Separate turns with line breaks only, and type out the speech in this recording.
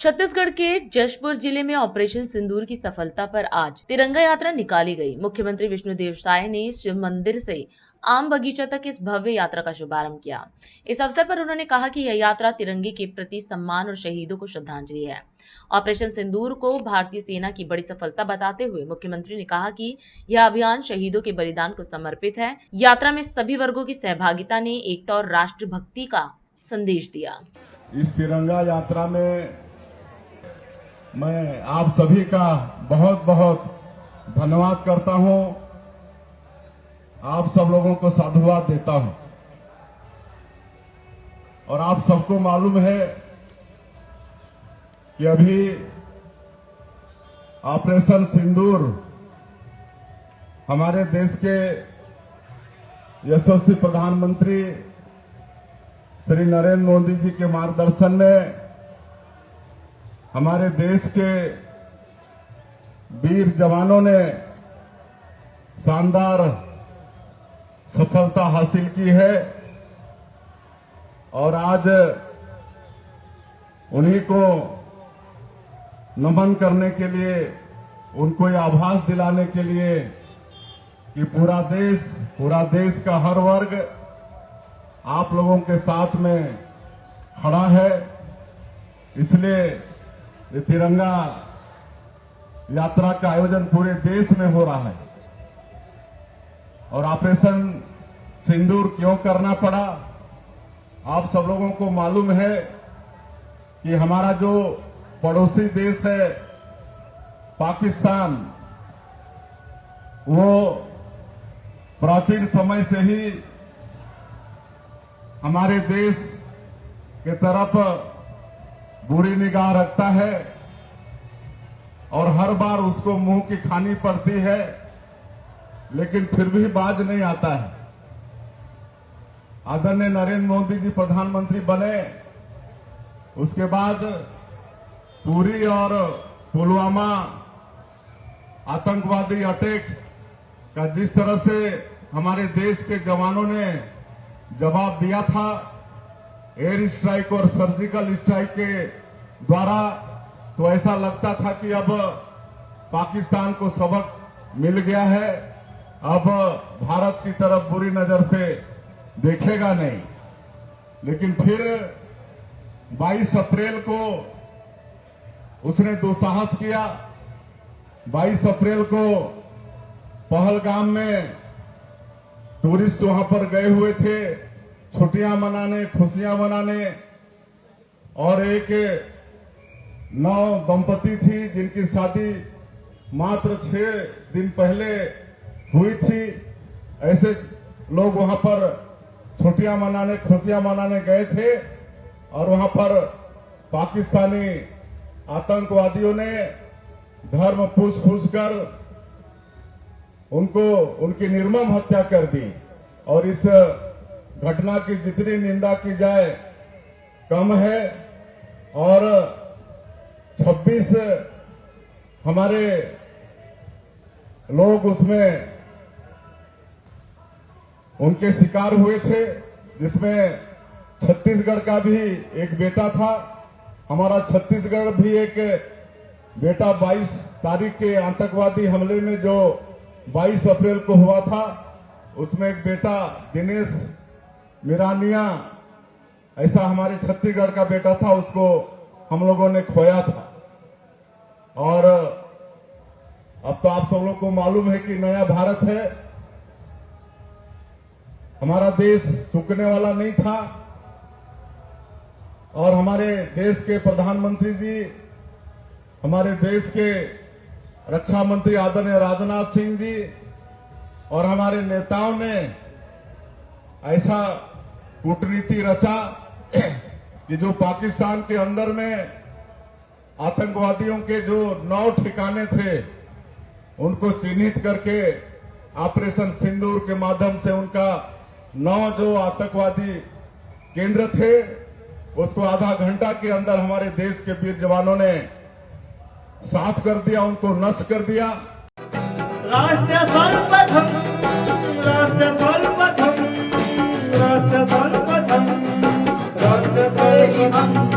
छत्तीसगढ़ के जशपुर जिले में ऑपरेशन सिंदूर की सफलता पर आज तिरंगा यात्रा निकाली गई। मुख्यमंत्री विष्णुदेव साय ने शिव मंदिर से आम बगीचा तक इस भव्य यात्रा का शुभारंभ किया। इस अवसर पर उन्होंने कहा कि यह यात्रा तिरंगे के प्रति सम्मान और शहीदों को श्रद्धांजलि है। ऑपरेशन सिंदूर को भारतीय सेना की बड़ी सफलता बताते हुए मुख्यमंत्री ने कहा कि यह अभियान शहीदों के बलिदान को समर्पित है। यात्रा में सभी वर्गों की सहभागिता ने एकता और राष्ट्रभक्ति का संदेश दिया।
इस तिरंगा यात्रा में मैं आप सभी का बहुत बहुत धन्यवाद करता हूं। आप सब लोगों को साधुवाद देता हूं। और आप सबको मालूम है कि अभी ऑपरेशन सिंदूर हमारे देश के यशस्वी प्रधानमंत्री श्री नरेंद्र मोदी जी के मार्गदर्शन में हमारे देश के वीर जवानों ने शानदार सफलता हासिल की है। और आज उन्हीं को नमन करने के लिए, उनको ये आभास दिलाने के लिए कि पूरा देश का हर वर्ग आप लोगों के साथ में खड़ा है। इसलिए ये तिरंगा यात्रा का आयोजन पूरे देश में हो रहा है। और ऑपरेशन सिंदूर क्यों करना पड़ा, आप सब लोगों को मालूम है कि हमारा जो पड़ोसी देश है पाकिस्तान, वो प्राचीन समय से ही हमारे देश के तरफ बुरी निगाह रखता है और हर बार उसको मुंह की खानी पड़ती है, लेकिन फिर भी बाज नहीं आता है। आदरणीय नरेंद्र मोदी जी प्रधानमंत्री बने, उसके बाद पुरी और पुलवामा आतंकवादी अटैक का जिस तरह से हमारे देश के जवानों ने जवाब दिया था, एयर स्ट्राइक और सर्जिकल स्ट्राइक के द्वारा, तो ऐसा लगता था कि अब पाकिस्तान को सबक मिल गया है, अब भारत की तरफ बुरी नजर से देखेगा नहीं। लेकिन फिर 22 अप्रैल को उसने दुस्साहस किया। 22 अप्रैल को पहलगाम में टूरिस्ट वहां पर गए हुए थे छुट्टियां मनाने, खुशियां मनाने, और एक नौ दंपति थी जिनकी शादी मात्र 6 दिन पहले हुई थी। ऐसे लोग वहां पर छुट्टियां मनाने, खुशियां मनाने गए थे और वहां पर पाकिस्तानी आतंकवादियों ने धर्म पूछ कर उनकी निर्मम हत्या कर दी। और इस घटना की जितनी निंदा की जाए कम है। और 26 हमारे लोग उसमें उनके शिकार हुए थे, जिसमें छत्तीसगढ़ का भी एक बेटा था। हमारा छत्तीसगढ़ भी एक बेटा 22 तारीख के आतंकवादी हमले में जो 22 अप्रैल को हुआ था, उसमें एक बेटा दिनेश मिरानिया, ऐसा हमारे छत्तीसगढ़ का बेटा था, उसको हम लोगों ने खोया था। और अब तो आप सब लोग को मालूम है कि नया भारत है, हमारा देश चूकने वाला नहीं था। और हमारे देश के प्रधानमंत्री जी, हमारे देश के रक्षा मंत्री आदरणीय राजनाथ सिंह जी और हमारे नेताओं ने ऐसा कूटनीति रचा कि जो पाकिस्तान के अंदर में आतंकवादियों के जो 9 ठिकाने थे, उनको चिन्हित करके ऑपरेशन सिंदूर के माध्यम से उनका 9 जो आतंकवादी केंद्र थे, उसको आधा घंटा के अंदर हमारे देश के वीर जवानों ने साफ कर दिया, उनको नष्ट कर दिया।
राष्ट्र सर्वप्रथम, राष्ट्र सर्वप्रथम, राष्ट्र सर्वप्रथम, राष्ट्र सर्वप्रथम।